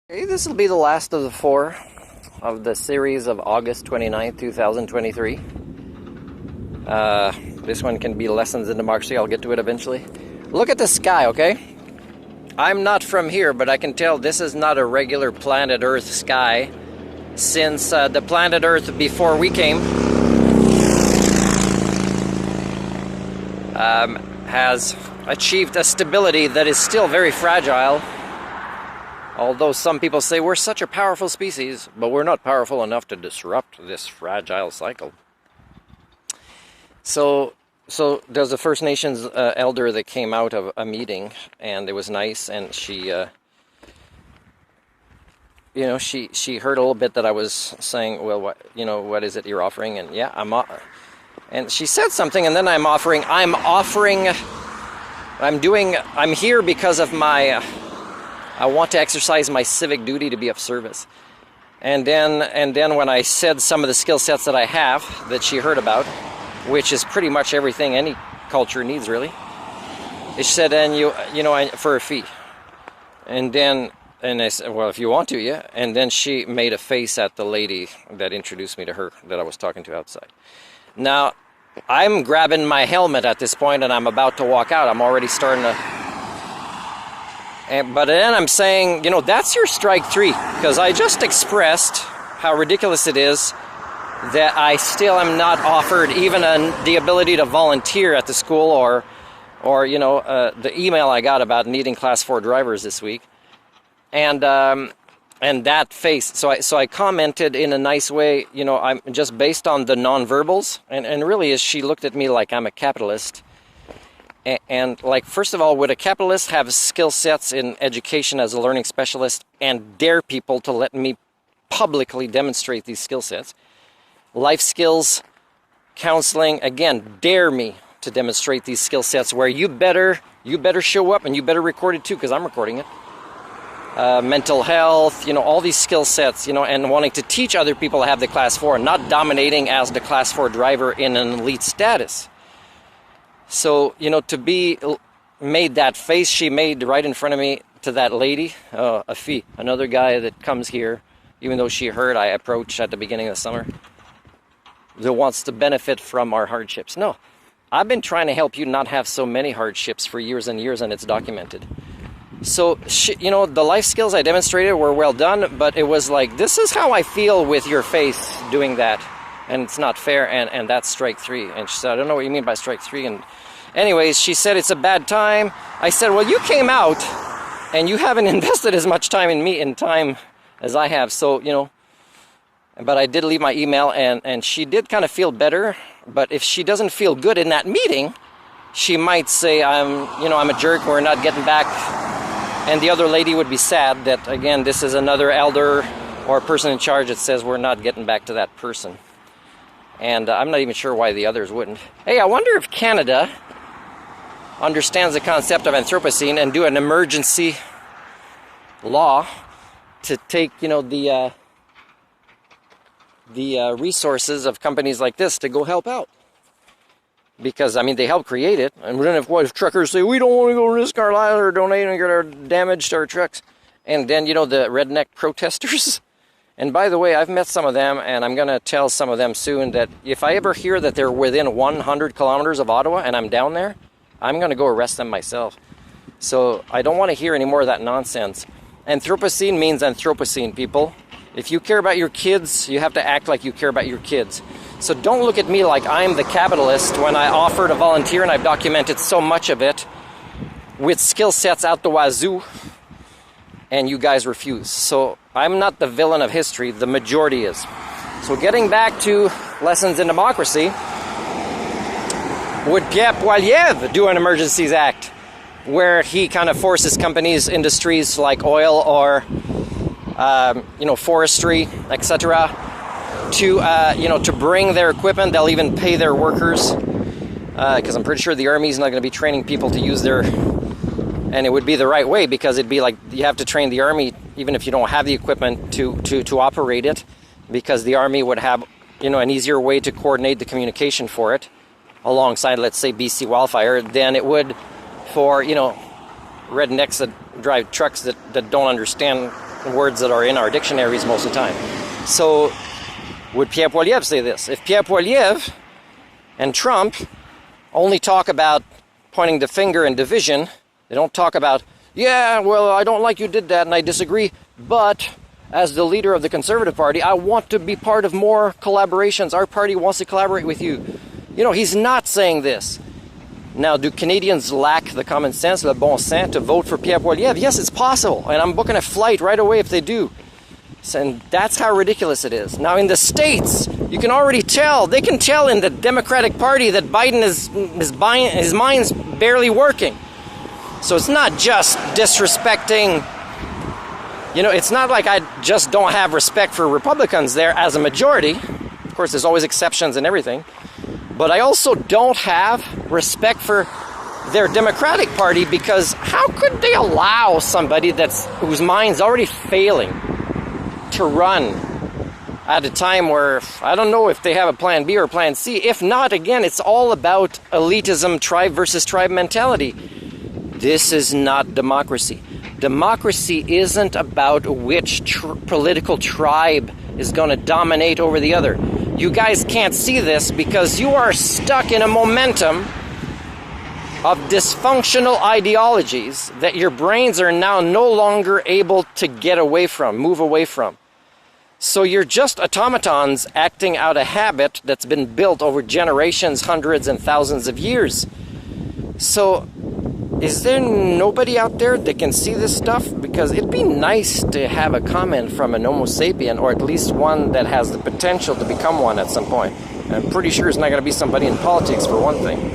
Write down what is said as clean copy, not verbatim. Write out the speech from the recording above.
Okay, this will be the last of the 4 of the series of August 29th, 2023. This one can be Lessons in Democracy. I'll get to it eventually. Look at the sky, okay? I'm not from here, but I can tell this is not a regular planet Earth sky, since the planet Earth before we came has achieved a stability that is still very fragile. Although some people say we're such a powerful species, but we're not powerful enough to disrupt this fragile cycle. So there's a First Nations elder that came out of a meeting, and it was nice, and she heard a little bit that I was saying, well, what is it you're offering? And yeah, and she said something, and then I'm here because of I want to exercise my civic duty to be of service. And then when I said some of the skill sets that I have that she heard about, which is pretty much everything any culture needs really, she said, and for a fee. And I said, well, if you want to, yeah. And then she made a face at the lady that introduced me to her that I was talking to outside. Now, I'm grabbing my helmet at this point and I'm about to walk out. I'm already starting to... But then I'm saying, that's your strike 3, because I just expressed how ridiculous it is that I still am not offered even the ability to volunteer at the school or the email I got about needing Class 4 drivers this week, and that face. So I commented in a nice way, I'm just based on the nonverbals, and really as she looked at me like I'm a capitalist. And like, first of all, would a capitalist have skill sets in education as a learning specialist and dare people to let me publicly demonstrate these skill sets? Life skills, counseling, again, dare me to demonstrate these skill sets where you better show up and you better record it too, because I'm recording it. Mental health, all these skill sets, and wanting to teach other people to have the Class 4, not dominating as the Class 4 driver in an elite status. So, to be made that face she made right in front of me to that lady, a fee, another guy that comes here, even though she heard I approached at the beginning of the summer, that wants to benefit from our hardships. No, I've been trying to help you not have so many hardships for years and years, and it's documented. So, the life skills I demonstrated were well done, but it was like, this is how I feel with your face doing that. And it's not fair, and that's strike 3. And she said, I don't know what you mean by strike 3. And anyways, she said, it's a bad time. I said, well, you came out, and you haven't invested as much time in me as I have. So, but I did leave my email, and she did kind of feel better. But if she doesn't feel good in that meeting, she might say, I'm a jerk, we're not getting back. And the other lady would be sad that, again, this is another elder or a person in charge that says we're not getting back to that person. And I'm not even sure why the others wouldn't. Hey, I wonder if Canada understands the concept of Anthropocene and do an emergency law to take, the resources of companies like this to go help out. Because, they helped create it. And then if truckers say, we don't want to go risk our lives or donate and get our damage to our trucks. And then, the redneck protesters. And by the way, I've met some of them, and I'm going to tell some of them soon that if I ever hear that they're within 100 kilometers of Ottawa and I'm down there, I'm going to go arrest them myself. So I don't want to hear any more of that nonsense. Anthropocene means Anthropocene, people. If you care about your kids, you have to act like you care about your kids. So don't look at me like I'm the capitalist when I offer to volunteer, and I've documented so much of it with skill sets out the wazoo, and you guys refuse. So I'm not the villain of history, the majority is. So getting back to Lessons in Democracy, would Pierre Poilievre do an Emergencies Act where he kind of forces companies, industries like oil or forestry, etc., to bring their equipment? They'll even pay their workers, because I'm pretty sure the Army's not going to be training people to use their... And it would be the right way, because it'd be like you have to train the Army even if you don't have the equipment to operate it, because the Army would have an easier way to coordinate the communication for it alongside, let's say, BC Wildfire than it would for rednecks that drive trucks that don't understand words that are in our dictionaries most of the time. So would Pierre Poilievre say this? If Pierre Poilievre and Trump only talk about pointing the finger and division, they don't talk about, yeah, well, I don't like you did that and I disagree, but as the leader of the Conservative Party, I want to be part of more collaborations. Our party wants to collaborate with you. You know, he's not saying this. Now, do Canadians lack the common sense, le bon sens, to vote for Pierre Poilievre? Yes, it's possible, and I'm booking a flight right away if they do. And that's how ridiculous it is. Now, in the States, you can already tell, they can tell in the Democratic Party that Biden his mind's barely working. So it's not just disrespecting, you know, it's not like I just don't have respect for Republicans there as a majority. Of course, there's always exceptions and everything. But I also don't have respect for their Democratic Party, because how could they allow somebody whose mind's already failing to run at a time where I don't know if they have a plan B or plan C. If not, again, it's all about elitism, tribe versus tribe mentality. This is not democracy. Democracy isn't about which political tribe is going to dominate over the other. You guys can't see this because you are stuck in a momentum of dysfunctional ideologies that your brains are now no longer able to get away from, move away from. So you're just automatons acting out a habit that's been built over generations, hundreds and thousands of years. So is there nobody out there that can see this stuff? Because it'd be nice to have a comment from an Homo sapien, or at least one that has the potential to become one at some point. And I'm pretty sure it's not going to be somebody in politics, for one thing.